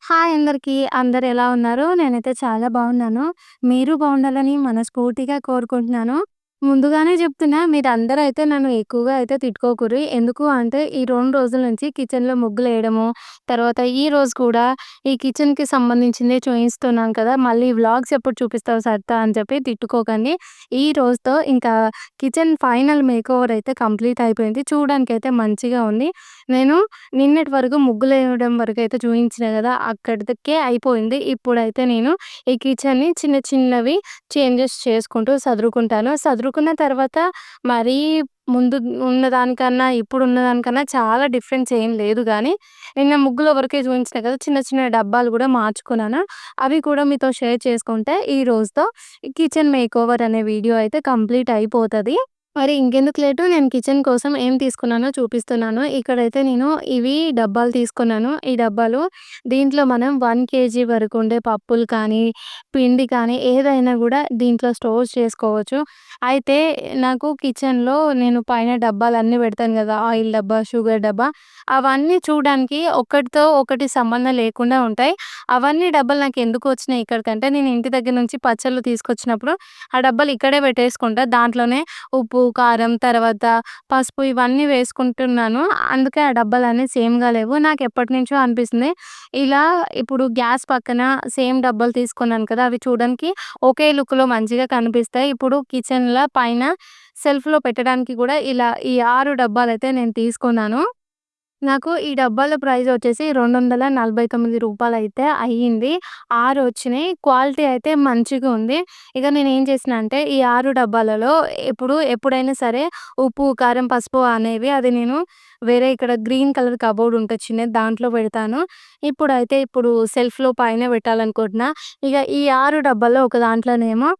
Hi అందరికీ. అందరూ ఎలా ఉన్నారు? నేనైతే చాలా బాగున్నాను. మీరు బాగుండాలని మనస్ఫూర్తిగా కోరుకుంటున్నాను. ముందుగానే చెప్తున్నా మీరందరూ అయితే నన్ను ఎక్కువగా అయితే తిట్టుకోకుర్రి. ఎందుకు అంటే ఈ 2 రోజుల నుంచి కిచెన్‌లో ముగ్గులేయడము, తర్వాత ఈరోజు కూడా ఈ కిచెన్‌కి సంబంధించిందే చూయిస్తున్నాను కదా! మళ్ళీ వ్లాగ్స్ ఎప్పుడు చూపిస్తావు సరిత అని చెప్పి తిట్టుకోకండి. ఈ రోజుతో ఇంకా కిచెన్ ఫైనల్ మేకోవర్ అయితే కంప్లీట్ అయిపోయింది. చూడడానికైతే మంచిగా ఉంది. నేను నిన్నటి వరకు ముగ్గులేయడం వరకైతే చూయించిన గదా! అక్కడికే అయిపోయింది. ఇప్పుడైతే నేను ఈ కిచెన్‌ని చిన్న చిన్నవి చేంజెస్ చేసుకుంటూ సదురుకుంటాను. సదురుకున్న తర్వాత మరీ ముందు ఉన్నదానికన్నా, ఇప్పుడున్న దానికన్నా చాలా డిఫరెన్స్ ఏం లేదు గానీ, నిన్న ముగ్గుల వరకే చూయించిన కదా! చిన్న చిన్న డబ్బాలు గూడా మార్చుకున్నాను. అవి కూడా మీతో షేర్ చేసుకుంటే ఈ రోజుతో కిచెన్ మేకోవర్ అనే వీడియో అయితే కంప్లీట్ అయిపోతది. మరి ఇంకెందుకు లేటు నేను కిచెన్ కోసం ఏం తీసుకున్నానో చూపిస్తున్నాను. ఇక్కడైతే నేను ఇవి డబ్బాలు తీసుకున్నాను. ఈ డబ్బాలు దీంట్లో మనం 1 కేజీ వరకు ఉండే పప్పులు కానీ, పిండి కానీ ఏదైనా గూడా దీంట్లో స్టోర్ చేసుకోవచ్చు. అయితే నాకు కిచెన్‌లో నేను పైన డబ్బాలన్నీ పెడతాను గదా! ఆయిల్ డబ్బా, షుగర్ డబ్బా అవన్నీ చూడడానికి ఒకటితో ఒకటి సంబంధం లేకుండా ఉంటాయి. అవన్నీ డబ్బాలు నాకెందుకు వచ్చినాయి ఇక్కడికంటే నేను ఇంటి దగ్గర నుంచి పచ్చళ్ళు తీసుకొచ్చినప్పుడు ఆ డబ్బాలు ఇక్కడే పెట్టేసుకుంటా. దాంట్లోనే ఉప్పు, కారం, తర్వాత పసుపు ఇవన్నీ వేసుకుంటున్నాను. అందుకే ఆ డబ్బాలన్నీ సేమ్‌గా లేవు. నాకెప్పటినుంచో అనిపిస్తుంది. ఇలా ఇప్పుడు గ్యాస్ పక్కన సేమ్ డబ్బాలు తీసుకున్నాను కదా! అవి చూడడానికి ఒకే లుక్‌లో మంచిగా కనిపిస్తాయి. ఇప్పుడు కిచెన్‌ల పైన షెల్ఫ్‌లో పెట్టడానికి కూడా ఇలా ఈ 6 డబ్బాలైతే నేను తీసుకున్నాను. నాకు ఈ డబ్బాల ప్రైస్ వచ్చేసి రూ. 249 అయితే అయ్యింది. 6 వచ్చినాయి. క్వాలిటీ అయితే మంచిగా ఉంది. ఇక నేనేం చేసినా అంటే ఈ 6 డబ్బాలలో ఎప్పుడైనా సరే ఉప్పు, కారం, పసుపు అనేవి అది నేను వేరే ఇక్కడ గ్రీన్ కలర్ కబోర్డ్ ఉంటది చిన్నది దాంట్లో పెడతాను. ఇప్పుడు షెల్ఫ్‌లో పైన పెట్టాలనుకుంటున్నా. ఇక ఈ 6 డబ్బాల్లో ఒక దాంట్లోనేమో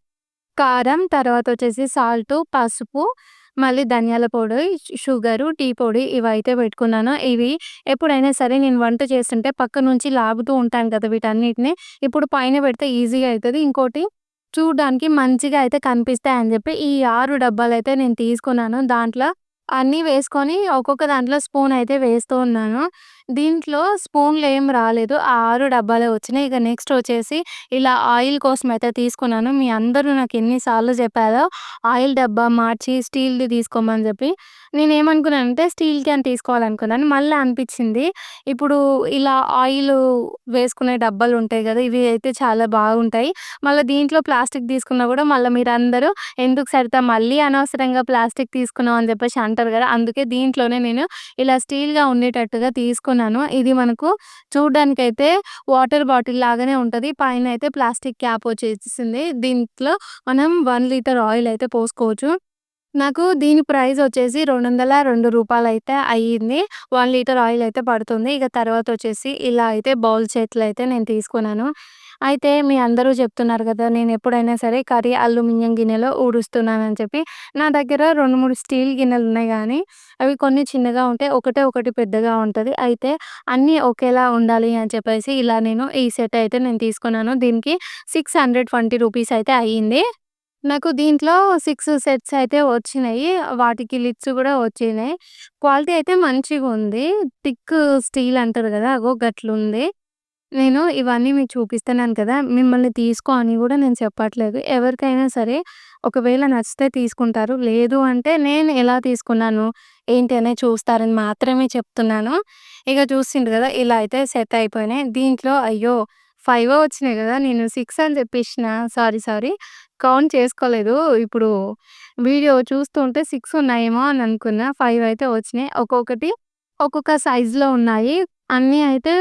కారం, తర్వాతొచ్చేసి సాల్టు, పసుపు, మళ్ళీ ధనియాల పొడి, షుగరు, టీ పొడి ఇవైతే పెట్టుకున్నాను. ఇవి ఎప్పుడైనా సరే నేను వంట చేస్తుంటే పక్క నుంచి లాగుతూ ఉంటాను కదా! వీటన్నిటిని. ఇప్పుడు పైన పెడితే ఈజీగా అయితది. ఇంకోటి చూడ్డానికి మంచిగా అయితే కనిపిస్తాయని జెప్పి ఈ 6 డబ్బాలైతే నేను తీసుకున్నాను. దాంట్లో అన్నీ వేసుకొని ఒక్కొక్క దాంట్లో స్పూన్ అయితే వేస్తూ ఉన్నాను. దీంట్లో స్పూన్‌లేం రాలేదు. ఆ 6 డబ్బాలే వచ్చినాయి. ఇక నెక్స్ట్ వచ్చేసి ఇలా ఆయిల్ కోసమయితే తీసుకున్నాను. మీ అందరూ నాకు ఎన్ని సార్లు చెప్పారో ఆయిల్ డబ్బా మార్చి స్టీల్‌ది తీసుకోమని చెప్పి. నేనేమనుకున్నానంటే స్టీల్ క్యాన్ తీసుకోవాలనుకున్నాను. మళ్ళా అనిపిచ్చింది ఇప్పుడు ఇలా ఆయిలు వేసుకునే డబ్బాలుంటాయి గదా! ఇవి అయితే చాలా బాగుంటాయి. మళ్ళా దీంట్లో ప్లాస్టిక్ తీసుకున్నా గూడా మళ్ళా మీరందరూ ఎందుకు సరిత మళ్ళీ అనవసరంగా ప్లాస్టిక్ తీసుకున్నావు అని చెప్పేసి అంటారు గదా! అందుకే దీంట్లోనే నేను ఇలా స్టీల్‌గా ఉండేటట్టుగా తీసుకున్నాను. ఇది మనకు చూడ్డానికైతే వాటర్ బాటిల్ లాగానే ఉంటది. పైనయితే ప్లాస్టిక్ క్యాప్ వచ్చేసింది. దీంట్లో మనం 1 లీటర్ ఆయిల్ అయితే పోసుకోవచ్చు. నాకు దీని ప్రైస్ వచ్చేసి రూ. 202 అయితే అయ్యింది. 1 లీటర్ ఆయిల్ అయితే పడుతుంది. ఇక తర్వాతొచ్చేసి ఇలా అయితే బౌల్ సెట్‌లయితే నేను తీసుకున్నాను. అయితే మీ అందరూ చెప్తున్నారు కదా! నేనెప్పుడైనా సరే కర్రీ అల్యూమినియం గిన్నెలో ఊడుస్తున్నానని చెప్పి. నా దగ్గర 2, 3 స్టీల్ గిన్నెలున్నాయి గానీ, అవి కొన్ని చిన్నగా ఉంటాయి. ఒకటే ఒకటి పెద్దగా ఉంటది. అయితే అన్నీ ఒకేలా ఉండాలి అని చెప్పేసి ఇలా నేను ఈ సెట్ అయితే నేను తీసుకున్నాను. దీనికి రూ. 620 అయితే అయ్యింది. నాకు దీంట్లో 6 సెట్స్ అయితే వచ్చినాయి. వాటికి లిడ్స్ గూడా వచ్చినాయి. క్వాలిటీ అయితే మంచిగుంది. థిక్ స్టీల్ అంటారు గదా! అగో గట్లుంది. నేను ఇవన్నీ మీకు చూపిస్తున్నాను కదా! మిమ్మల్ని తీసుకో అని గూడా నేను చెప్పట్లేదు. ఎవరికైనా సరే ఒకవేళ నచ్చితే తీసుకుంటారు. లేదు అంటే నేను ఎలా తీసుకున్నాను, ఏంటి అనేది చూస్తారని మాత్రమే చెప్తున్నాను. ఇక చూసిండ్రు గదా! ఇలా అయితే సెట్ అయిపోయినాయి. దీంట్లో అయ్యో! 5 వచ్చినాయి గదా! నేను 6 అని చెప్పేషిన. సారీ. కౌంట్ చేసుకోలేదు. ఇప్పుడు వీడియో చూస్తుంటే 6 ఉన్నాయేమో అని అనుకున్నా. 5 అయితే వచ్చినాయి. ఒక్కొక్కటి ఒక్కొక్క సైజులో ఉన్నాయి. అన్నీ అయితే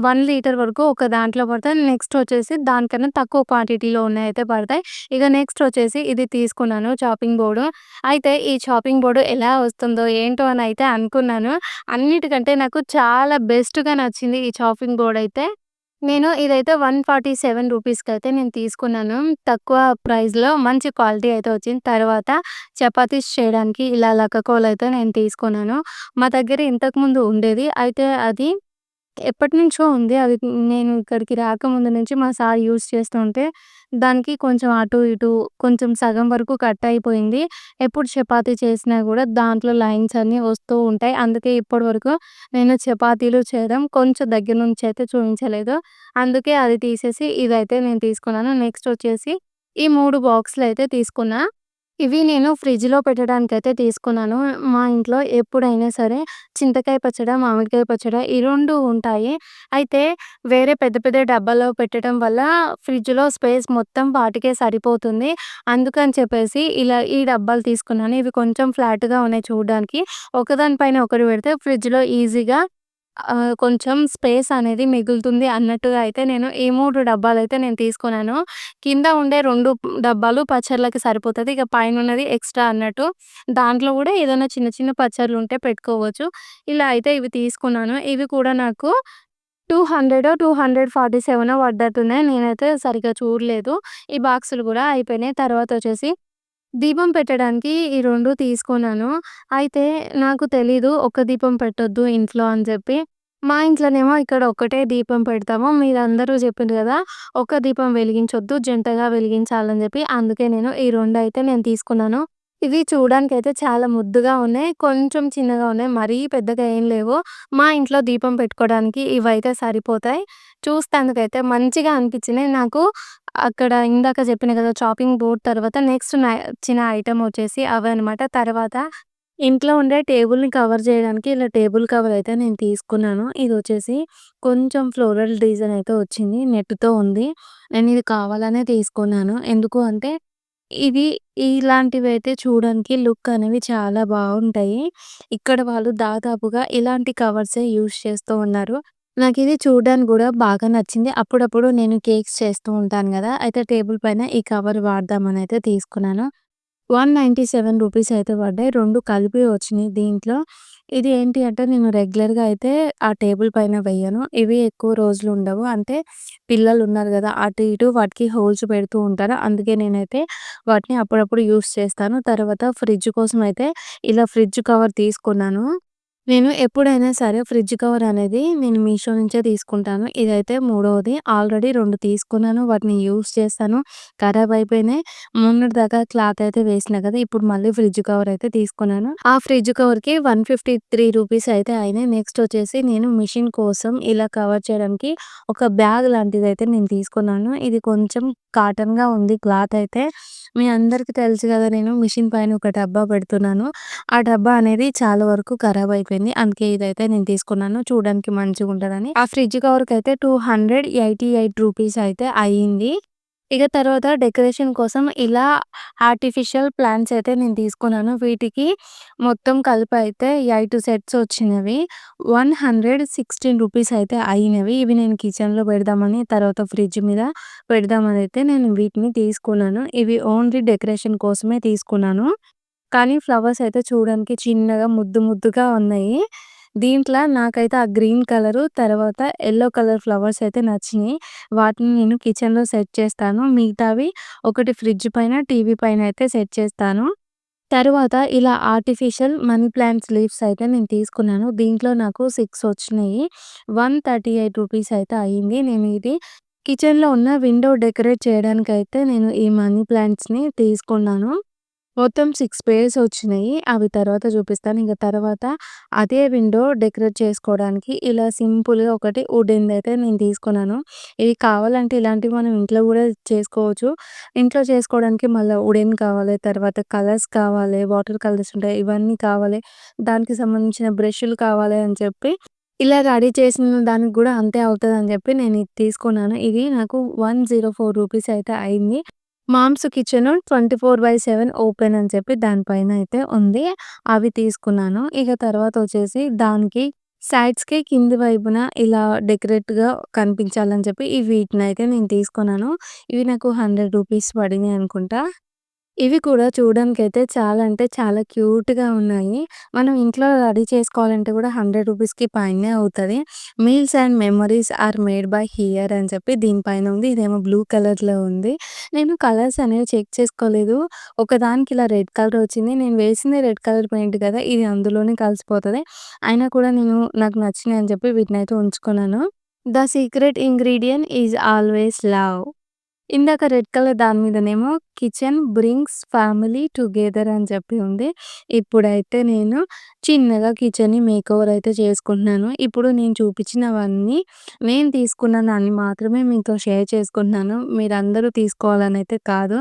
1 లీటర్ వరకు ఒక దాంట్లో పడతాయి. నెక్స్ట్ వచ్చేసి దానికన్నా తక్కువ క్వాంటిటీలో ఉన్నయయితే పడతాయి. ఇక నెక్స్ట్ వచ్చేసి ఇది తీసుకున్నాను చాపింగ్ బోర్డు. అయితే ఈ చాపింగ్ బోర్డ్ ఎలా వస్తుందో ఏంటో అని అయితే అనుకున్నాను. అన్నిటికంటే నాకు చాలా బెస్ట్‌గా నచ్చింది ఈ చాపింగ్ బోర్డ్ అయితే. ఇదైతే 147 నేను తీసుకున్నాను. తక్కువ ప్రైస్‌లో మంచి క్వాలిటీ అయితే వచ్చింది. తర్వాత చపాతీస్ చేయడానికి ఇలా లక్క కోలయితే నేను తీసుకున్నాను. మా దగ్గర ఇంతకుముందు ఉండేది. అయితే అది ఎప్పటినుంచో ఉంది. అది నేను ఇక్కడికి రాకముందు నుంచి మా సార్ యూజ్ చేస్తుంటే, దానికి కొంచెం అటు, ఇటు కొంచెం సగం వరకు కట్ అయిపోయింది. ఎప్పుడు చపాతీ చేసినా గూడా దాంట్లో లైన్స్ అన్నీ వస్తూ ఉంటాయి. అందుకే ఇప్పటి వరకు నేను చపాతీలు చేయడం కొంచెం దగ్గర నుంచయితే చూయించలేదు. అందుకే అది తీసేసి ఇదైతే నేను తీసుకున్నాను. నెక్స్ట్ వచ్చేసి ఈ 3 బాక్సులయితే తీసుకున్నా. ఇవి నేను ఫ్రిడ్జ్‌లో పెట్టడానికైతే తీసుకున్నాను. మా ఇంట్లో ఎప్పుడైనా సరే చింతకాయ పచ్చడ, మామిడికాయ పచ్చడ ఈ 2 ఉంటాయి. అయితే వేరే పెద్ద పెద్ద డబ్బాలో పెట్టడం వల్ల ఫ్రిడ్జ్‌లో స్పేస్ మొత్తం వాటికే సరిపోతుంది. అందుకని చెప్పేసి ఇలా ఈ డబ్బాలు తీసుకున్నాను. ఇవి కొంచెం ఫ్లాట్‌గా ఉన్నాయి చూడ్డానికి. ఒకదాని పైన ఒకటి పెడితే ఫ్రిడ్జ్‌లో ఈజీగా కొంచెం స్పేస్ అనేది మిగులుతుంది అన్నట్టుగా అయితే నేను ఈ 3 డబ్బాలైతే నేను తీసుకున్నాను. కింద ఉండే 2 డబ్బాలు పచ్చళ్ళకి సరిపోతది. ఇక పైనున్నది ఎక్స్‌ట్రా అన్నట్టు. దాంట్లో గూడా ఏదైనా చిన్న చిన్న పచ్చళ్ళుంటే పెట్టుకోవచ్చు. ఇలా అయితే ఇవి తీసుకున్నాను. ఇవి కూడా నాకు 200 247 పడ్డట్టున్నాయి. నేనైతే సరిగ్గా చూడలేదు. ఈ బాక్సులు గూడా అయిపోయినాయి. తర్వాతొచ్చేసి దీపం పెట్టడానికి ఈ 2 తీసుకున్నాను. అయితే నాకు తెలీదు ఒక్క దీపం పెట్టొద్దు ఇంట్లో అని జెప్పి. మా ఇంట్లోనేమో ఇక్కడ ఒక్కటే దీపం పెడతాము. మీరందరూ జెప్పిర్రు గదా! ఒక్క దీపం వెలిగించొద్దు, జంటగా వెలిగించాలని జెప్పి. అందుకే నేను ఈ 2 అయితే నేను తీసుకున్నాను. ఇవి చూడడానికైతే చాలా ముద్దుగా ఉన్నాయి. కొంచెం చిన్నగా ఉన్నాయి. మరీ పెద్దగా ఏం లేవు. మా ఇంట్లో దీపం పెట్టుకోవడానికి ఇవైతే సరిపోతాయి. చూస్తానికైతే మంచిగా అనిపించినాయి. నాకు అక్కడ ఇందాక చెప్పిన కదా! చాపింగ్ బోర్డ్ తర్వాత నెక్స్ట్ నచ్చిన ఐటెమ్ వచ్చేసి అవే అనమాట. తర్వాత ఇంట్లో ఉండే టేబుల్‌ని కవర్ చేయడానికి ఇలా టేబుల్ కవర్ అయితే నేను తీసుకున్నాను. ఇదొచ్చేసి కొంచెం ఫ్లోరల్ డిజైన్ అయితే వచ్చింది. నెట్‌తో ఉంది. నేను ఇది కావాలనే తీసుకున్నాను. ఎందుకు అంటే ఇది ఇలాంటివైతే చూడడానికి లుక్ అనేవి చాలా బావుంటాయి. ఇక్కడ వాళ్ళు దాదాపుగా ఇలాంటి కవర్సే యూజ్ చేస్తూ ఉన్నారు. నాకిది చూడ్డానికి గూడా బాగా నచ్చింది. అప్పుడప్పుడు నేను కేక్స్ చేస్తూ ఉంటాను గదా! అయితే టేబుల్ పైన ఈ కవర్ వాడదామనయితే తీసుకున్నాను. రూ. 197 అయితే పడ్డాయి. 2 కలిపి వచ్చినియి దీంట్లో. ఇది ఏంటి అంటే నేను రెగ్యులర్‌గా అయితే ఆ టేబుల్ పైన వెయ్యను. ఇవి ఎక్కువ రోజులుండవు. అంటే పిల్లలున్నారు గదా! అటు ఇటు వాటికి హోల్స్ పెడుతూ ఉంటారు. అందుకే నేనైతే వాటిని అప్పుడప్పుడు యూజ్ చేస్తాను. తర్వాత ఫ్రిడ్జ్ కోసం అయితే ఇలా ఫ్రిడ్జ్ కవర్ తీసుకున్నాను. నేను ఎప్పుడైనా సరే ఫ్రిడ్జ్ కవర్ అనేది నేను మీషో నుంచే తీసుకుంటాను. ఇదైతే మూడోది. ఆల్రెడీ 2 తీసుకున్నాను. వాటిని యూజ్ చేస్తాను. ఖరాబ్ అయిపోయినాయి. మొన్నటిదాకా క్లాత్ అయితే వేసినా కదా! ఇప్పుడు మళ్ళీ ఫ్రిడ్జ్ కవర్ అయితే తీసుకున్నాను. ఆ ఫ్రిడ్జ్ కవర్‌కి రూ. 153 అయితే అయినాయి. నెక్స్ట్ వచ్చేసి నేను మిషన్ కోసం ఇలా కవర్ చేయడానికి ఒక బ్యాగ్ లాంటిదైతే నేను తీసుకున్నాను. ఇది కొంచెం కాటన్‌గా ఉంది క్లాత్ అయితే. మీ అందరికి తెలుసు కదా! నేను మిషన్ పైన ఒక డబ్బా పెడుతున్నాను. ఆ డబ్బా అనేది చాలా వరకు ఖరాబ్ అయిపోయింది. అందుకే ఇదైతే నేను తీసుకున్నాను. చూడడానికి మంచిగుంటదని. ఆ ఫ్రిడ్జ్ కవర్‌కైతే రూ. 288 అయితే అయింది. ఇక తర్వాత డెకరేషన్ కోసం ఇలా ఆర్టిఫిషియల్ ప్లాంట్స్ అయితే నేను తీసుకున్నాను. వీటికి మొత్తం కలిపైతే 8 సెట్స్ వచ్చినవి. రూ. 116 అయితే అయినవి. ఇవి నేను కిచెన్‌లో పెడదామని, తర్వాత ఫ్రిడ్జ్ మీద పెడదామని అయితే నేను వీటిని తీసుకున్నాను. ఇవి ఓన్లీ డెకరేషన్ కోసమే తీసుకున్నాను. కానీ ఫ్లవర్స్ అయితే చూడడానికి చిన్నగా ముద్దు ముద్దుగా ఉన్నాయి. దీంట్ల నాకైతే ఆ గ్రీన్ కలరు, తర్వాత యెల్లో కలర్ ఫ్లవర్స్ అయితే నచ్చినియి. వాటిని నేను కిచెన్‌లో సెట్ చేస్తాను. మిగతావి ఒకటి ఫ్రిడ్జ్ పైన, టీవీ పైన అయితే సెట్ చేస్తాను. తరువాత ఇలా ఆర్టిఫిషియల్ మనీ ప్లాంట్స్ లీవ్స్ అయితే నేను తీసుకున్నాను. దీంట్లో నాకు 6 వచ్చినాయి. రూ. 138 అయితే అయింది. నేను ఇది కిచెన్‌లో ఉన్న విండో డెకరేట్ చేయడానికైతే నేను ఈ మనీ ప్లాంట్స్‌ని తీసుకున్నాను. మొత్తం 6 పెయిర్స్ వచ్చినాయి. అవి తర్వాత చూపిస్తాను. ఇంక తర్వాత అదే విండో డెకరేట్ చేసుకోవడానికి ఇలా సింపుల్‌గా ఒకటి వుడెన్‌దయితే నేను తీసుకున్నాను. ఇవి కావాలంటే ఇలాంటివి మనం ఇంట్లో గూడా చేసుకోవచ్చు. ఇంట్లో చేసుకోవడానికి మళ్ళా వుడెన్ కావాలి. తర్వాత కలర్స్ కావాలి. వాటర్ కలర్స్ ఉంటాయి. ఇవన్నీ కావాలి. దానికి సంబంధించిన బ్రష్‌లు కావాలి అని చెప్పి ఇలా రెడీ చేసిన దానికి గూడా అంతే అవుతదని జెప్పి నేను ఇది తీసుకున్నాను. ఇది నాకు రూ. 104 అయితే అయింది. మామ్స్ కిచెన్ 24/7 ఓపెన్ అని చెప్పి దానిపైన అయితే ఉంది. అవి తీసుకున్నాను. ఇక తర్వాత వచ్చేసి దానికి సైడ్స్‌కి కింది వైపున ఇలా డెకరేట్‌గా కనిపించాలని చెప్పి వీటినైతే నేను తీసుకున్నాను. ఇవి నాకు రూ. 100 పడినాయి అనుకుంటా. ఇవి కూడా చూడడానికైతే చాలా అంటే చాలా క్యూట్‌గా ఉన్నాయి. మనం ఇంట్లో రెడీ చేసుకోవాలంటే కూడా రూ. 100కి పైనే అవుతది. Meals and memories are made by here అని చెప్పి దీనిపైన ఉంది. ఇదేమో బ్లూ కలర్‌లో ఉంది. నేను కలర్స్ అనేవి చెక్ చేసుకోలేదు. ఒకదానికి ఇలా రెడ్ కలర్ వచ్చింది. నేను వేసింది రెడ్ కలర్ పెయింట్ కదా! ఇది అందులోనే కలిసిపోతది. అయినా కూడా నాకు నచ్చినాయి అని చెప్పి వీటినైతే ఉంచుకున్నాను. The secret ingredient is always love. ఇందాక రెడ్ కలర్ దాని మీదనేమో కిచెన్ బ్రింగ్స్ ఫ్యామిలీ టుగెదర్ అని చెప్పి ఉంది. ఇప్పుడైతే నేను చిన్నగా కిచెన్‌ని మేకోవర్ అయితే చేసుకుంటున్నాను. ఇప్పుడు నేను చూపించినవన్నీ నేను తీసుకున్న దాన్ని మాత్రమే మీతో షేర్ చేసుకుంటున్నాను. మీరందరూ తీసుకోవాలనైతే కాదు.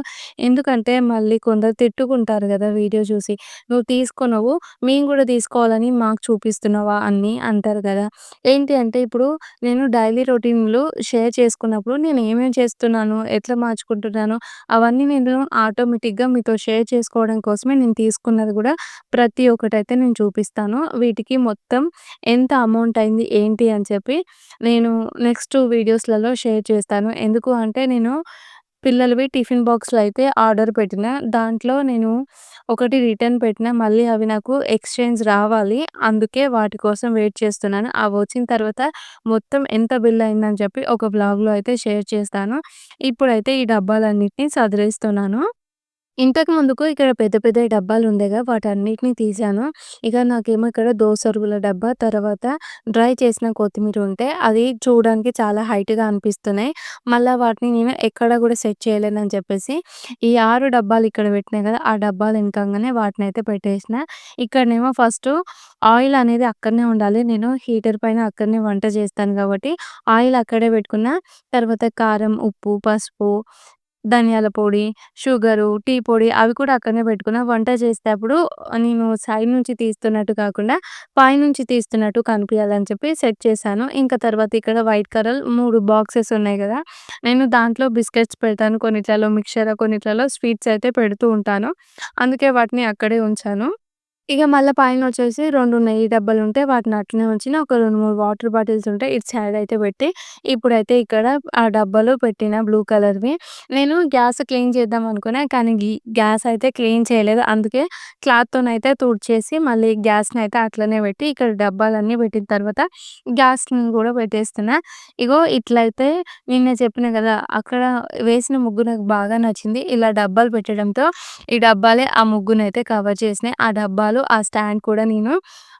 ఎందుకంటే మళ్ళీ కొందరు తిట్టుకుంటారు గదా! వీడియో చూసి. "నువ్వు తీసుకున్నావు, మేము గూడా తీసుకోవాలని మాకు చూపిస్తున్నావా" అని అంటారు గదా! ఏంటి అంటే ఇప్పుడు నేను డైలీ రొటీన్‌లు షేర్ చేసుకున్నప్పుడు నేను ఏమేం చేస్తున్నాను, ఎట్లా మార్చుకుంటున్నాను, అవన్నీ నేను ఆటోమేటిక్‌గా మీతో షేర్ చేసుకోవడం కోసమే నేను తీసుకున్నది గూడా ప్రతి ఒక్కటైతే నేను చూపిస్తాను. వీటికి మొత్తం ఎంత అమౌంట్ అయింది, ఏంటి అని చెప్పి నేను నెక్స్ట్ వీడియోస్‌లలో షేర్ చేస్తాను. ఎందుకు అంటే నేను పిల్లలవి టిఫిన్ బాక్స్‌లయితే ఆర్డర్ పెట్టినా. దాంట్లో నేను ఒకటి రిటర్న్ పెట్టినా. మళ్ళీ అవి నాకు ఎక్స్‌చేంజ్ రావాలి. అందుకే వాటి కోసం వెయిట్ చేస్తున్నాను. అవొచ్చిన తర్వాత మొత్తం ఎంత బిల్ అయిందని చెప్పి ఒక వ్లాగ్‌లో అయితే షేర్ చేస్తాను. ఇప్పుడైతే ఈ డబ్బాలన్నిటిని సదిరేస్తున్నాను. ఇంతకు ముందుకు ఇక్కడ పెద్ద పెద్ద డబ్బాలుండేగా వాటన్నిటిని తీశాను. ఇక నాకేమో ఇక్కడ దోసరుగుల డబ్బా, తర్వాత డ్రై చేసిన కొత్తిమీర ఉంటే అది చూడడానికి చాలా హైట్‌గా అనిపిస్తున్నాయి. మళ్ళా వాటిని నేను ఎక్కడ గూడా సెట్ చేయలేనని చెప్పేసి ఈ 6 డబ్బాలు ఇక్కడ పెట్టినా గదా! ఆ డబ్బాలు ఎనకంగానే వాటినైతే పెట్టేసిన. ఇక్కడనేమో ఫస్టు ఆయిల్ అనేది అక్కడనే ఉండాలి. నేను హీటర్ పైన అక్కడనే వంట చేస్తాను గాబట్టి ఆయిల్ అక్కడే పెట్టుకున్నా. తర్వాత కారం, ఉప్పు, పసుపు, ధనియాల పొడి, షుగరు, టీ పొడి అవి కూడా అక్కడనే పెట్టుకున్నా. వంట చేసేటప్పుడు నేను సైడ్ నుంచి తీస్తున్నట్టు కాకుండా, పైనుంచి తీస్తున్నట్టు కనిపియాలని చెప్పి సెట్ చేశాను. ఇంకా తర్వాత ఇక్కడ వైట్ కలర్ 3 బాక్సెస్ ఉన్నాయి గదా! నేను దాంట్లో బిస్కెట్స్ పెడతాను. కొన్నిట్లలో మిక్చర్, కొన్నిట్లలో స్వీట్స్ అయితే పెడుతూ ఉంటాను. అందుకే వాటిని అక్కడే ఉంచాను. ఇగ మళ్ళా పైనొచ్చేసి 2 నెయ్యి డబ్బాలుంటే వాటిని అట్లనే ఉంచిన. ఒక 2, 3 వాటర్ బాటిల్స్ ఉంటే ఇటు సైడ్ అయితే పెట్టి, ఇప్పుడైతే ఇక్కడ ఆ డబ్బాలో పెట్టిన బ్లూ కలర్‌వి. నేను గ్యాస్ క్లీన్ చేద్దాం అనుకున్నా. కానీ గ్యాస్ అయితే క్లీన్ చేయలేదు. అందుకే క్లాత్‌తోనైతే తుడిచేసి మళ్ళీ గ్యాస్‌నైతే అట్లనే పెట్టి, ఇక్కడ డబ్బాలన్నీ పెట్టిన తర్వాత గ్యాస్‌ని గూడా పెట్టేస్తున్నా. ఇగో ఇట్లయితే నిన్న చెప్పిన గదా! అక్కడ వేసిన ముగ్గు నాకు బాగా నచ్చింది. ఇలా డబ్బాలు పెట్టడంతో ఈ డబ్బాలే ఆ ముగ్గునైతే కవర్ చేసినాయి. ఆ డబ్బాలు, ఆ స్టాండ్ కూడా నేను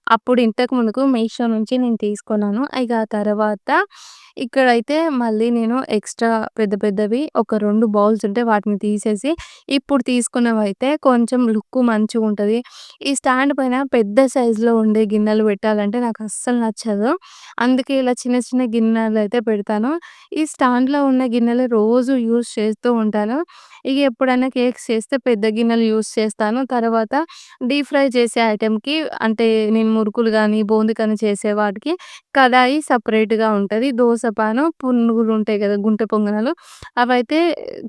అప్పుడు ఇంతకు ముందుకు మీషో నుంచి నేను తీసుకున్నాను. ఇక ఆ తర్వాత ఇక్కడైతే మళ్ళీ నేను ఎక్స్‌ట్రా పెద్ద పెద్దవి ఒక 2 బౌల్స్ ఉంటే వాటిని తీసేసి, ఇప్పుడు తీసుకున్నవైతే కొంచెం లుక్కు మంచిగుంటది. ఈ స్టాండ్ పైన పెద్ద సైజులో ఉండే గిన్నెలు పెట్టాలంటే నాకు అస్సలు నచ్చదు. అందుకే ఇలా చిన్న చిన్న గిన్నెలైతే పెడతాను. ఈ స్టాండ్‌లో ఉన్న గిన్నెలు రోజు యూజ్ చేస్తూ ఉంటాను. ఇగ ఎప్పుడైనా కేక్స్ చేస్తే పెద్ద గిన్నెలు యూజ్ చేస్తాను. తర్వాత డీప్ ఫ్రై చేసే ఐటెమ్‌కి అంటే నేను మురుకులు గానీ, బూందీ కానీ చేసే వాటికి కడాయి సెపరేట్‌గా ఉంటది. దోస పాను, పునుగులుంటాయి గదా! గుంట పొంగనాలు అవైతే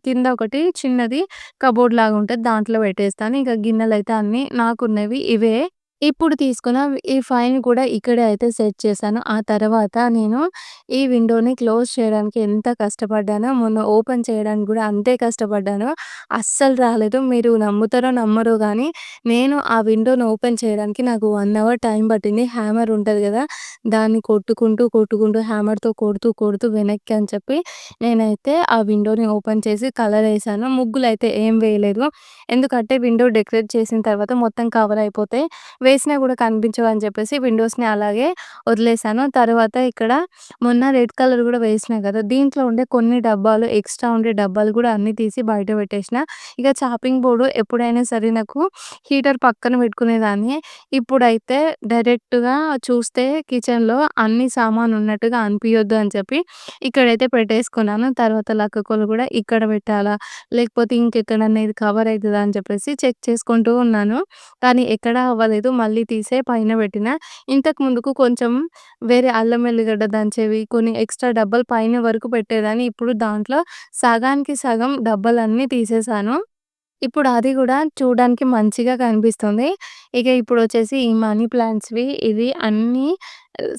కింద ఒకటి చిన్నది కబోర్డ్‌లాగా ఉంటది. దాంట్లో పెట్టేస్తాను. ఇక గిన్నెలైతే అన్నీ నాకున్నవి ఇవే. ఇప్పుడు తీసుకున్న ఈ ఫైల్‌ని కూడా ఇక్కడే అయితే సెట్ చేశాను. ఆ తర్వాత నేను ఈ విండోని క్లోజ్ చేయడానికి ఎంత కష్టపడ్డానో, మొన్న ఓపెన్ చేయడానికి గూడా అంతే కష్టపడ్డాను. అస్సలు రాలేదు. మీరు నమ్ముతారో నమ్మరో గానీ, నేను ఆ విండోని ఓపెన్ చేయడానికి నాకు 1 అవర్ టైం పట్టింది. హ్యామర్ ఉంటది గదా! దాన్ని కొట్టుకుంటూ హ్యామర్‌తో కొడుతూ వెనక్కి అని చెప్పి నేనైతే ఆ విండోని ఓపెన్ చేసి కలరేసాను. ముగ్గులైతే ఏం వేయలేదు. ఎందుకంటే విండో డెకరేట్ చేసిన తర్వాత మొత్తం కవర్ అయిపోతే వేసినా గూడా కనిపించవని చెప్పేసి విండోస్‌ని అలాగే వదిలేసాను. తర్వాత ఇక్కడ మొన్న రెడ్ కలర్ గూడా వేసినా గదా! దీంట్లో ఉండే కొన్ని డబ్బాలు ఎక్స్‌ట్రా ఉండే డబ్బాలు గూడా అన్నీ తీసి బయట పెట్టేసిన. ఇక చాపింగ్ బోర్డ్ ఎప్పుడైనా సరే నాకు హీటర్ పక్కన పెట్టుకునేదాన్ని. ఇప్పుడైతే డైరెక్ట్‌గా చూస్తే కిచెన్‌లో అన్ని సామానున్నట్టుగా అనిపియొద్దు అని చెప్పి ఇక్కడైతే పెట్టేసుకున్నాను. తర్వాత లక్కకోలు గూడా ఇక్కడ పెట్టాలా? లేకపోతే ఇంకెక్కడన్నా ఇది కవర్ అయితదా? అని చెప్పేసి చెక్ చేసుకుంటూ ఉన్నాను. కానీ ఎక్కడా అవ్వలేదు. మళ్ళీ తీసే పైన పెట్టినా. ఇంతకు ముందుకు కొంచెం వేరే అల్లం ఎల్లిగడ్డ దంచేవి కొన్ని ఎక్స్‌ట్రా డబ్బాలు పైన వరకు పెట్టేదాన్ని. ఇప్పుడు దాంట్లో సగానికి సగం డబ్బాలన్నీ తీసేసాను. ఇప్పుడు అది గూడా చూడడానికి మంచిగా కనిపిస్తుంది. ఇక ఇప్పుడొచ్చేసి ఈ మనీ ప్లాంట్స్‌వి ఇవి అన్నీ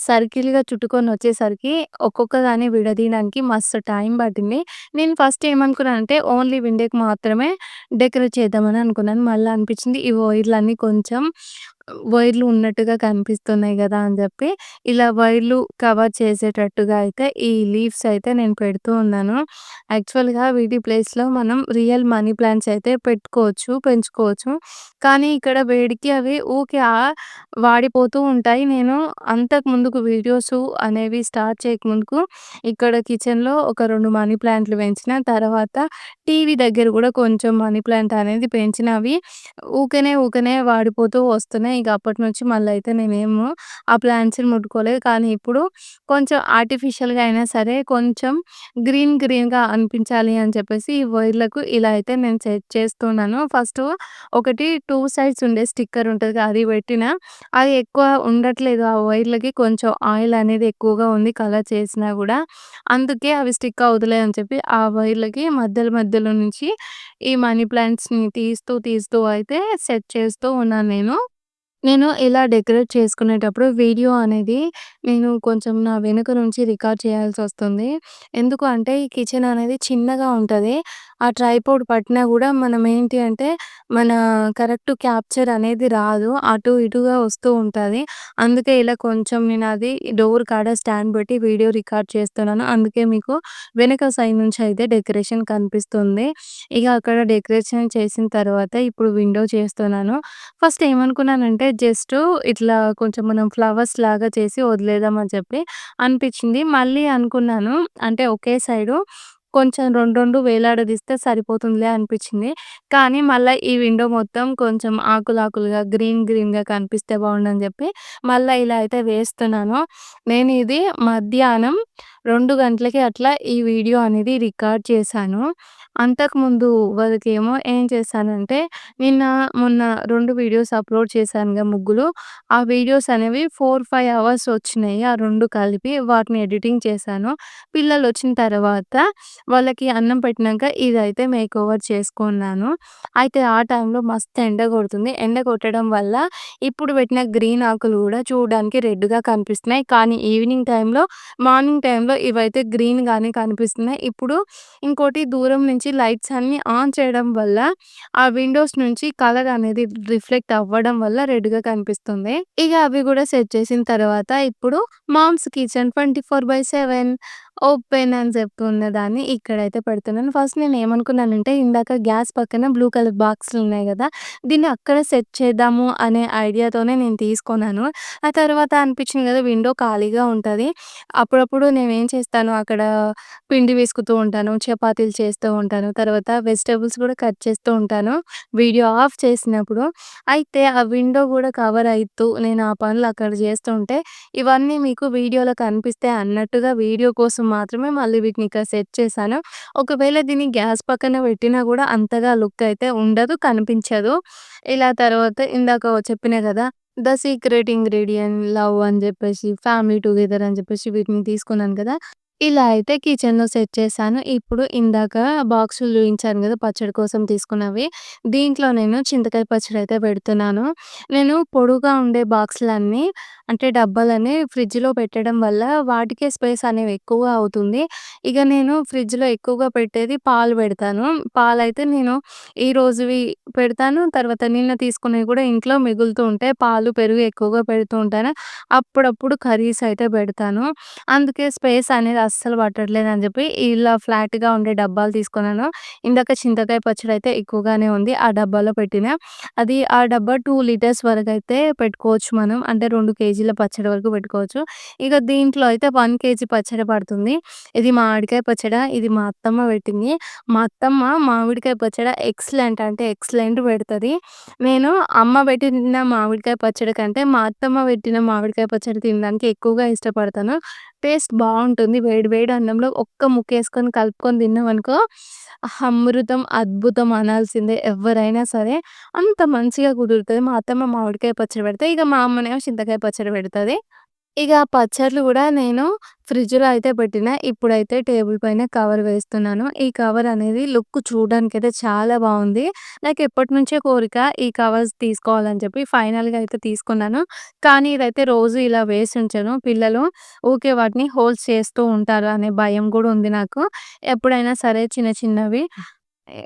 సర్కిల్‌గా చుట్టుకొనొచ్చేసరికి ఒక్కొక్క దాన్ని విడదీయడానికి మస్తు టైం పట్టింది. నేను ఫస్ట్ ఏమనుకున్నానంటే ఓన్లీ విండోకి మాత్రమే డెకరేట్ చేద్దామని అనుకున్నాను. మళ్ళా అనిపించింది ఈ వైర్‌లన్నీ కొంచెం వైర్లు ఉన్నట్టుగా కనిపిస్తున్నాయి గదా! అని జెప్పి ఇలా వైర్లు కవర్ చేసేటట్టుగా అయితే ఈ లీవ్స్ అయితే నేను పెడుతూ ఉన్నాను. యాక్చువల్‌గా వీటి ప్లేస్‌లో మనం రియల్ మనీ ప్లాంట్స్ అయితే పెట్టుకోవచ్చు, పెంచుకోవచ్చు. కానీ ఇక్కడ వేడికి అవి ఊకే వాడిపోతూ ఉంటాయి. నేను అంతకు ముందుకు వీడియోసు అనేవి స్టార్ట్ చేయకముందుకు ఇక్కడ కిచెన్‌లో ఒక 2 మనీ ప్లాంట్లు పెంచిన. తర్వాత టీవీ దగ్గర గూడా కొంచెం మనీ ప్లాంట్ అనేది పెంచిన. అవి ఊకనే వాడిపోతూ వస్తున్నాయి. ఇక అప్పటినుంచి మళ్ళీ అయితే నేనేమో ఆ ప్లాంట్స్‌ని ముట్టుకోలేదు. కానీ ఇప్పుడు కొంచెం ఆర్టిఫిషియల్‌గా అయినా సరే కొంచెం గ్రీన్‌గా అనిపించాలి అని చెప్పేసి ఈ వైర్‌లకు ఇలా అయితే నేను సెట్ చేస్తున్నాను. ఫస్టు ఒకటి 2 సైడ్స్ ఉండే స్టిక్కర్ ఉంటది అది పెట్టినా. అది ఎక్కువ ఉండట్లేదు. ఆ వైర్‌లకి కొంచెం ఆయిల్ అనేది ఎక్కువగా ఉంది కలర్ చేసినా గూడా. అందుకే అవి స్టిక్ అవుతలే అని చెప్పి ఆ వైర్‌లకి మధ్యలో నుంచి ఈ మనీ ప్లాంట్స్‌ని తీస్తూ అయితే సెట్ చేస్తూ ఉన్నాను నేను. నేను ఇలా డెకరేట్ చేసుకునేటప్పుడు వీడియో అనేది నేను కొంచెం నా వెనుక నుంచి రికార్డ్ చేయాల్సొస్తుంది. ఎందుకు అంటే ఈ కిచెన్ అనేది చిన్నగా ఉంటది. ఆ ట్రైపాడ్ పట్టినా గూడా మనం ఏంటి అంటే మన కరెక్ట్ క్యాప్చర్ అనేది రాదు. అటు ఇటుగా వస్తూ ఉంటది. అందుకే ఇలా కొంచెం నేనది డోర్ కాడ స్టాండ్ పెట్టి వీడియో రికార్డ్ చేస్తున్నాను. అందుకే మీకు వెనక సైడ్ నుంచి అయితే డెకరేషన్ కనిపిస్తుంది. ఇక అక్కడ డెకరేషన్ చేసిన తర్వాత ఇప్పుడు విండో చేస్తున్నాను. ఫస్ట్ ఏమనుకున్నానంటే జస్టు ఇట్లా కొంచెం మనం ఫ్లవర్స్ లాగా చేసి వదిలేద్దాం అని చెప్పి అనిపిచ్చింది. మళ్ళీ అనుకున్నాను అంటే ఒకే సైడు కొంచెం 2 వేలాడదీస్తే సరిపోతుందిలే అనిపిచ్చింది. కానీ మళ్ళా ఈ విండో మొత్తం కొంచెం ఆకులుగా గ్రీన్‌గా కనిపిస్తే బావుండని జెప్పి మళ్ళా ఇలా అయితే వేస్తున్నాను. నేను ఇది మధ్యాహ్నం 2 గంటలకి అట్లా ఈ వీడియో అనేది రికార్డ్ చేశాను. అంతకుముందు వరకేమో ఏం చేశానంటే నిన్న, మొన్న 2 వీడియోస్ అప్‌లోడ్ చేశానుగా ముగ్గులు. ఆ వీడియోస్ అనేవి 4, 5 అవర్స్ వచ్చినాయి. ఆ 2 కలిపి వాటిని ఎడిటింగ్ చేశాను. పిల్లలొచ్చిన తర్వాత వాళ్ళకి అన్నం పెట్టినంక ఇదైతే మేకోవర్ చేసుకున్నాను. అయితే ఆ టైంలో మస్తు ఎండ కొడుతుంది. ఎండ కొట్టడం వల్ల ఇప్పుడు పెట్టిన గ్రీన్ ఆకులు గూడా చూడడానికి రెడ్‌గా కనిపిస్తున్నాయి. కానీ ఈవినింగ్ టైంలో, మార్నింగ్ టైంలో ఇవైతే గ్రీన్‌గానే కనిపిస్తున్నాయి. ఇప్పుడు ఇంకోటి దూరం నుంచి లైట్స్ అన్నీ ఆన్ చేయడం వల్ల ఆ విండోస్ నుంచి కలర్ అనేది రిఫ్లెక్ట్ అవ్వడం వల్ల రెడ్‌గా కనిపిస్తుంది. ఇగ అవి గూడా సెట్ చేసిన తర్వాత ఇప్పుడు మామ్స్ కిచెన్ 24/7 ఓపెన్ అని చెప్పి ఉన్నదాన్ని ఇక్కడైతే పెడుతున్నాను. ఫస్ట్ నేనేమనుకున్నానంటే ఇందాక గ్యాస్ పక్కన బ్లూ కలర్ బాక్సులున్నాయి గదా! దీన్ని అక్కడ సెట్ చేద్దాము అనే ఐడియాతోనే నేను తీసుకున్నాను. ఆ తర్వాత అనిపించింది గదా! విండో ఖాళీగా ఉంటది. అప్పుడప్పుడు నేనేం చేస్తాను అక్కడ పిండి పిసుకుతూ ఉంటాను. చపాతీలు చేస్తూ ఉంటాను. తర్వాత వెజిటబుల్స్ గూడా కట్ చేస్తూ ఉంటాను. వీడియో ఆఫ్ చేసినప్పుడు. అయితే ఆ విండో గూడా కవర్ అయితూ నేను ఆ పనులు అక్కడ జేస్తుంటే ఇవన్నీ మీకు వీడియోలో కనిపిస్తాయి అన్నట్టుగా వీడియో కోసం మాత్రమే మళ్ళీ వీటిని ఇక్కడ సెట్ చేశాను. ఒకవేళ దీన్ని గ్యాస్ పక్కన పెట్టినా గూడా అంతగా లుక్ అయితే ఉండదు, కనిపించదు. ఇలా తర్వాత ఇందాక చెప్పినా గదా! 'ద సీక్రెట్ ఇంగ్రీడియెంట్ లవ్' అని జెప్పేసి, 'ఫ్యామిలీ టుగెదర్' అని జెప్పేసి వీటిని తీసుకున్నాను గదా! ఇలా అయితే కిచెన్‌లో సెట్ చేశాను. ఇప్పుడు ఇందాక బాక్సులు చూయించాను గదా! పచ్చడి కోసం తీసుకున్నవి. దీంట్లో నేను చింతకాయ పచ్చడయితే పెడుతున్నాను. నేను పొడుగ్గా ఉండే బాక్సులన్నీ అంటే డబ్బాలన్నీ ఫ్రిడ్జ్‌లో పెట్టడం వల్ల వాటికే స్పేస్ అనేవి ఎక్కువగా అవుతుంది. ఇక నేను ఫ్రిడ్జ్‌లో ఎక్కువగా పెట్టేది పాలు పెడతాను. పాలైతే నేను ఈ రోజువి పెడతాను. తర్వాత నిన్న తీసుకున్నవి కూడా ఇంట్లో మిగులుతూ ఉంటాయి. పాలు, పెరుగు ఎక్కువగా పెడుతూ ఉంటాను. అప్పుడప్పుడు కర్రీస్ అయితే పెడతాను. అందుకే స్పేస్ అనేది అస్సలు పట్టట్లేదని జెప్పి ఇలా ఫ్లాట్‌గా ఉండే డబ్బాలు తీసుకున్నాను. ఇందాక చింతకాయ పచ్చడయితే ఎక్కువగానే ఉంది. ఆ డబ్బాలో పెట్టినా. అది ఆ డబ్బా 2 లీటర్స్ వరకైతే పెట్టుకోవచ్చు మనం. అంటే 2 కేజీల పచ్చడి వరకు పెట్టుకోవచ్చు. ఇక దీంట్లో అయితే 1 కేజీ పచ్చడి పడుతుంది. ఇది మామిడికాయ పచ్చడ. ఇది మా అత్తమ్మ పెట్టింది. మా అత్తమ్మ మామిడికాయ పచ్చడ ఎక్సలెంట్ అంటే ఎక్సలెంట్ పెడతది. నేను అమ్మ పెట్టిన మామిడికాయ పచ్చడి కంటే మా అత్తమ్మ పెట్టిన మామిడికాయ పచ్చడి తినడానికి ఎక్కువగా ఇష్టపడతాను. టేస్ట్ బావుంటుంది. వేడి వేడి అన్నంలో ఒక్క ముక్కేసుకొని కలుపుకొని తిన్నామనుకో అమృతం, అద్భుతం అనాల్సిందే ఎవ్వరైనా సరే. అంత మంచిగా కుదురుతది. మా అత్తమ్మ మామిడికాయ పచ్చడి పెడితే, ఇక మా అమ్మనేమో చింతకాయ పచ్చడి పెడతది. ఇక పచ్చడ్లు గూడా నేను ఫ్రిడ్జ్‌లో అయితే పెట్టినా. ఇప్పుడైతే టేబుల్ పైన కవర్ వేస్తున్నాను. ఈ కవర్ అనేది లుక్ చూడడానికైతే చాలా బావుంది. నాకు ఎప్పటినుంచో కోరిక ఈ కవర్స్ తీసుకోవాలని చెప్పి ఫైనల్‌గా అయితే తీసుకున్నాను. కానీ ఇదైతే రోజు ఇలా వేసుంచను. పిల్లలు ఊకే వాటిని హోల్స్ చేస్తూ ఉంటారు అనే భయం గూడా ఉంది నాకు. ఎప్పుడైనా సరే చిన్న చిన్నవి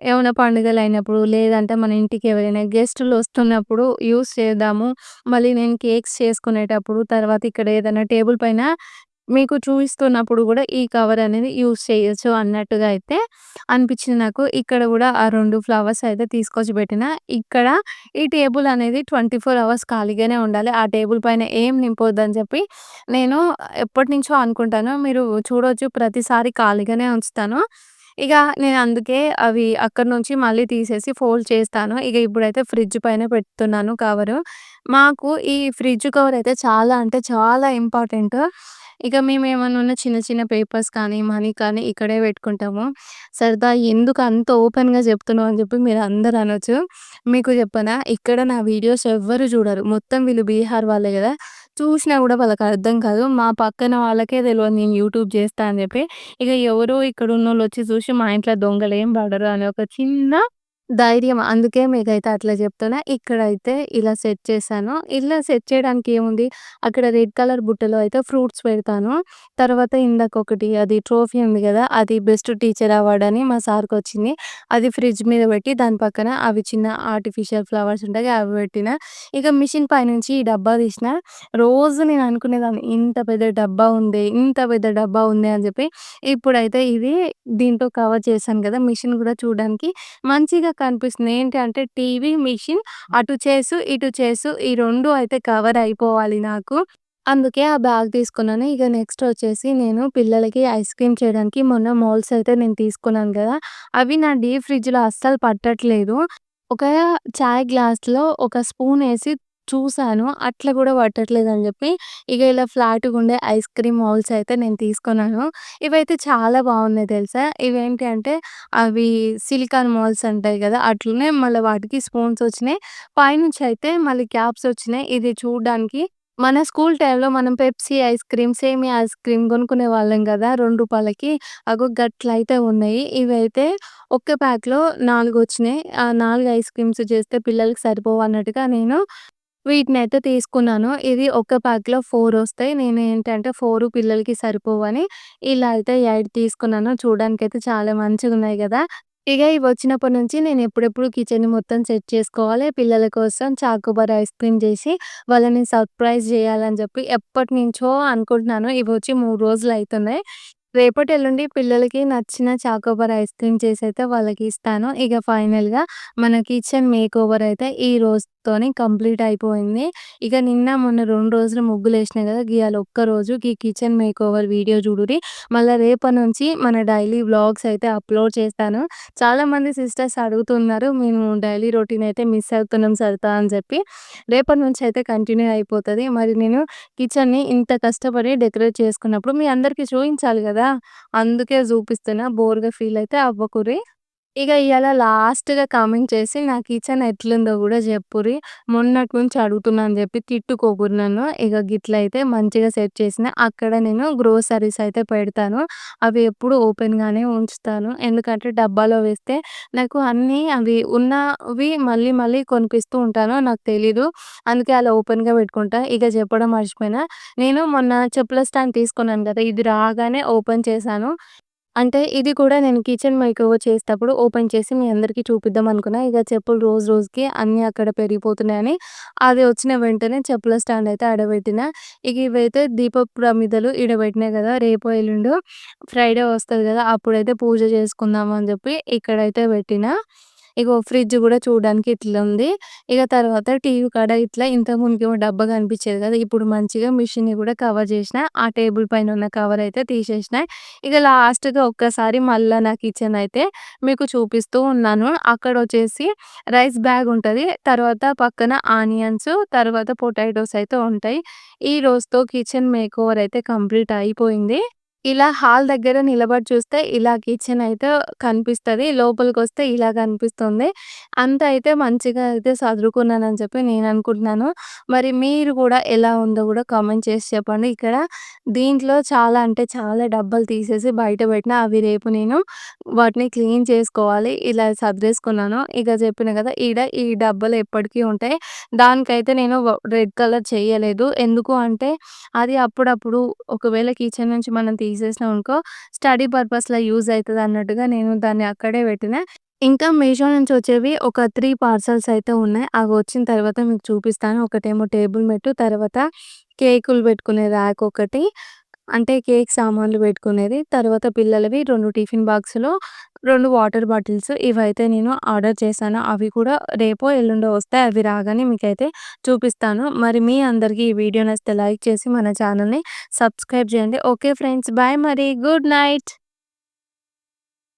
ఏమైనా పండుగలయినప్పుడు, లేదంటే మన ఇంటికి ఎవరైనా గెస్టులొస్తున్నప్పుడు యూజ్ చేద్దాము. మళ్ళీ నేను కేక్స్ చేసుకునేటప్పుడు, తర్వాత ఇక్కడ ఏదైనా టేబుల్ పైన మీకు చూయిస్తున్నప్పుడు గూడా ఈ కవర్ అనేది యూజ్ చేయొచ్చు అన్నట్టుగా అయితే అనిపిచ్చింది నాకు. ఇక్కడ గూడా ఆ 2 ఫ్లవర్స్ అయితే తీసుకొచ్చి పెట్టినా. ఇక్కడ ఈ టేబుల్ అనేది 24 అవర్స్ ఖాళీగానే ఉండాలి. ఆ టేబుల్ పైన ఏం నింపొద్దని చెప్పి నేను ఎప్పటినుంచో అనుకుంటాను. మీరు చూడొచ్చు ప్రతిసారి ఖాళీగానే ఉంచుతాను. ఇగ నేను అందుకే అవి అక్కడి నుంచి మళ్ళీ తీసేసి ఫోల్డ్ చేస్తాను. ఇగ ఇప్పుడైతే ఫ్రిడ్జ్ పైన పెడుతున్నాను కవరు. మాకు ఈ ఫ్రిడ్జ్ కవర్ అయితే చాలా అంటే చాలా ఇంపార్టెంట్. ఇక మేమేమన్నా చిన్న చిన్న పేపర్స్ కానీ, మనీ కానీ ఇక్కడే పెట్టుకుంటాము. సరదా ఎందుకు అంత ఓపెన్‌గా చెప్తున్నావు అని చెప్పి మీరందరూ అనొచ్చు. మీకు చెప్పనా? ఇక్కడ నా వీడియోస్ ఎవ్వరు చూడరు. మొత్తం వీళ్ళు బీహార్ వాళ్ళే గదా! చూసినా గూడా వాళ్ళకర్థం కాదు. మా పక్కన వాళ్ళకే తెలవదు నేను యూట్యూబ్ చేస్తా అని చెప్పి. ఇక ఎవరో ఇక్కడున్నోళ్ళొచ్చి చూసి మా ఇంట్లో దొంగలేం పడరు అనే ఒక చిన్న ధైర్యం. అందుకే మీకైతే అట్లా చెప్తున్నా. ఇక్కడైతే ఇలా సెట్ చేశాను. ఇలా సెట్ చేయడానికి ఏముంది, అక్కడ రెడ్ కలర్ బుట్టలో అయితే ఫ్రూట్స్ పెడతాను. తర్వాత ఇందాకొకటి అది ట్రోఫీ ఉంది గదా! అది బెస్ట్ టీచర్ అవార్డ్ అని మా సార్‌కొచ్చింది. అది ఫ్రిడ్జ్ మీద పెట్టి దాని పక్కన అవి చిన్న ఆర్టిఫిషియల్ ఫ్లవర్స్ ఉంటాయి అవి పెట్టిన. ఇక మిషన్ పైనుంచి ఈ డబ్బా తీసిన. రోజు నేను అనుకునేదాన్ని ఇంత పెద్ద డబ్బా ఉందే, ఇంత పెద్ద డబ్బా ఉందే అని చెప్పి. ఇప్పుడైతే ఇది దీంతో కవర్ చేశాను గదా! మిషన్ గూడా చూడడానికి మంచిగా కనిపిస్తుంది. ఏంటి అంటే టీవీ, మిషన్ అటు చేసు, ఇటు చేసు ఈ 2 అయితే కవర్ అయిపోవాలి నాకు. అందుకే ఆ బ్యాగ్ తీసుకున్నాను. ఇక నెక్స్ట్ వచ్చేసి నేను పిల్లలకి ఐస్ క్రీమ్ చేయడానికి మొన్న మౌల్డ్స్ అయితే నేను తీసుకున్నాను గదా! అవి నా డీప్ ఫ్రిడ్జ్‌లో అస్సలు పట్టట్లేదు. ఒక చాయ్ గ్లాస్‌లో ఒక స్పూనేసి చూసాను. అట్లా గూడా పట్టట్లేదని జెప్పి, ఇగ ఇలా ఫ్లాట్‌గుండే ఐస్ క్రీమ్ మౌల్డ్స్ అయితే నేను తీసుకున్నాను. ఇవైతే చాలా బావున్నాయి తెలుసా! ఇవేంటి అంటే అవి సిలికాన్ మౌల్డ్స్ ఉంటాయి గదా! అట్లనే మళ్ళీ వాటికి స్పూన్స్ వచ్చినాయి. పైనుంచయితే మళ్ళీ క్యాప్స్ వచ్చినాయి. ఇది చూడ్డానికి మన స్కూల్ టైమ్‌లో మనం పెప్సీ ఐస్ క్రీమ్, సేమియా ఐస్ క్రీమ్ కొనుక్కునేవాళ్ళం గదా! రూ. 2కి అగో గట్లయితే ఉన్నాయి. ఇవైతే ఒక్క ప్యాక్‌లో 4 వచ్చినాయి. ఆ 4 ఐస్ క్రీమ్స్ చేస్తే పిల్లలకి సరిపోవన్నట్టుగా నేను వీటినైతే తీసుకున్నాను. ఇది ఒక్క ప్యాక్‌లో 4 వస్తాయి. నేనేంటంటే 4 పిల్లలకి సరిపోవని ఇలా అయితే 8 తీసుకున్నాను. చూడడానికైతే చాలా మంచిగున్నాయి గదా! ఇగ ఇవొచ్చినప్పటి నుంచి నేను ఎప్పుడెప్పుడు కిచెన్‌ని మొత్తం సెట్ చేసుకోవాలి. పిల్లల కోసం చాకోబార్ ఐస్ క్రీమ్ చేసి వాళ్ళని సర్ప్రైజ్ జేయాలని జెప్పి ఎప్పటినుంచో అనుకుంటున్నాను. ఇవొచ్చి 3 రోజులయితున్నాయి. రేపటి, ఎల్లుండి పిల్లలకి నచ్చిన చాకోబార్ ఐస్ క్రీమ్ చేసైతే వాళ్ళకి ఇస్తాను. ఇగ ఫైనల్‌గా మన కిచెన్ మేకోవర్ అయితే ఈ రోజుతోని కంప్లీట్ అయిపోయింది. ఇక నిన్న, మొన్న 2 రోజులు ముగ్గులేసినా గదా! ఇయాల ఒక్కరోజు ఈ కిచెన్ మేకోవర్ వీడియో జూడుర్రి. మళ్ళా రేపటి నుంచి మన డైలీ వ్లాగ్స్ అయితే అప్‌లోడ్ చేస్తాను. చాలామంది సిస్టర్స్ అడుగుతున్నారు. మేము డైలీ రొటీన్ అయితే మిస్ అవుతున్నాం సరిత అని చెప్పి. రేపటి నుంచి అయితే కంటిన్యూ అయిపోతది. మరి నేను కిచెన్‌ని ఇంత కష్టపడి డెకరేట్ చేసుకున్నప్పుడు మీ అందరికి చూయించాలి గదా! అందుకే జూపిస్తున్నా. బోర్‌గా ఫీల్ అయితే అవ్వకుర్రి. ఇగ ఇయాల లాస్ట్‌గా కామెంట్ చేసి నా కిచెన్ ఎట్లుందో గూడా జెప్పుర్రి. మొన్నటి నుంచి అడుగుతున్నా అని జెప్పి తిట్టుకోకుర్రి నన్ను. ఇగ గిట్లయితే మంచిగా సెట్ చేసిన. అక్కడ నేను గ్రోసరీస్ అయితే పెడతాను. అవి ఎప్పుడు ఓపెన్‌గానే ఉంచుతాను. ఎందుకంటే డబ్బాలో వేస్తే నాకు అన్నీ అవి ఉన్నవి మళ్ళీ మళ్ళీ కొనిపిస్తూ ఉంటాను. నాకు తెలీదు. అందుకే అలా ఓపెన్‌గా పెట్టుకుంటా. ఇక చెప్పడం మర్చిపోయినా. నేను మొన్న చెప్పుల స్టాండ్ తీసుకున్నాను గదా! ఇది రాగానే ఓపెన్ చేశాను. అంటే ఇది కూడా నేను కిచెన్ మేకోవర్ చేసేటప్పుడు ఓపెన్ చేసి మీ అందరికీ చూపిద్దాం అనుకున్నా. ఇక చెప్పులు రోజు రోజుకి అన్నీ అక్కడ పెరిగిపోతున్నాయని, అది వచ్చిన వెంటనే చెప్పుల స్టాండ్ అయితే ఆడబెట్టిన. ఇక ఇవైతే దీపపు ప్రమిదలు ఈడ పెట్టినా గదా! రేపో, ఎల్లుండో ఫ్రైడే వస్తది గదా! అప్పుడైతే పూజ చేసుకుందాం అని చెప్పి ఇక్కడైతే పెట్టిన. ఇగో ఫ్రిడ్జ్ గూడా చూడడానికి ఇట్లుంది. ఇక తర్వాత టీవీ కాడ ఇట్లా ఇంతకుముందుకేమో డబ్బా కనిపించేది గదా! ఇప్పుడు మంచిగా మిషన్‌ని గూడా కవర్ చేసిన. ఆ టేబుల్ పైన ఉన్న కవర్ అయితే తీసేసిన. ఇక లాస్ట్‌గా ఒక్కసారి మళ్ళా నా కిచెన్ అయితే మీకు చూపిస్తూ ఉన్నాను. అక్కడొచ్చేసి రైస్ బ్యాగ్ ఉంటది. తర్వాత పక్కన ఆనియన్స్, తర్వాత పొటాటోస్ అయితే ఉంటాయి. ఈ రోజుతో కిచెన్ మేకోవర్ అయితే కంప్లీట్ అయిపోయింది. ఇలా హాల్ దగ్గర నిలబడి చూస్తే ఇలా కిచెన్ అయితే కనిపిస్తది. లోపలికొస్తే ఇలా కనిపిస్తుంది. అంత అయితే మంచిగా అయితే సదురుకున్నానని చెప్పి నేననుకుంటున్నాను. మరి మీరు గూడా ఎలా ఉందో గూడా కామెంట్ చేసి చెప్పండి. ఇక్కడ దీంట్లో చాలా అంటే చాలా డబ్బాలు తీసేసి బయట పెట్టినా అవి రేపు నేను వాటిని క్లీన్ చేసుకోవాలి. ఇలా సర్దేసుకున్నాను. ఇక చెప్పిన కదా! ఈ డబ్బాలు ఎప్పటికి ఉంటాయి. దానికైతే నేను రెడ్ కలర్ చేయలేదు. ఎందుకు అంటే అది అప్పుడప్పుడు ఒకవేళ కిచెన్ నుంచి మనం తీసేసినామనుకో స్టడీ పర్పస్‌లో యూజ్ అయితదన్నట్టుగా నేను దాన్ని అక్కడే పెట్టినా. ఇంకా మీషో నుంచి వచ్చేవి ఒక 3 పార్సెల్స్ అయితే ఉన్నాయి. అవి వచ్చిన తర్వాత మీకు చూపిస్తాను. ఒకటేమో టేబుల్ మెట్టు, తర్వాత కేకులు పెట్టుకునే ర్యాక్ ఒకటి. అంటే కేక్ సామాన్లు పెట్టుకునేది. తర్వాత పిల్లలవి 2 టిఫిన్ బాక్సులు, 2 వాటర్ బాటిల్స్ ఇవైతే నేను ఆర్డర్ చేశాను. అవి కూడా రేపో, ఎల్లుండో వస్తాయి. అవి రాగానే మీకైతే చూపిస్తాను. మరి మీ అందరికీ ఈ వీడియో నచ్చితే లైక్ చేసి మన ఛానల్‌ని సబ్స్క్రైబ్ చేయండి. Okay friends. బాయ్ మరి. Good night.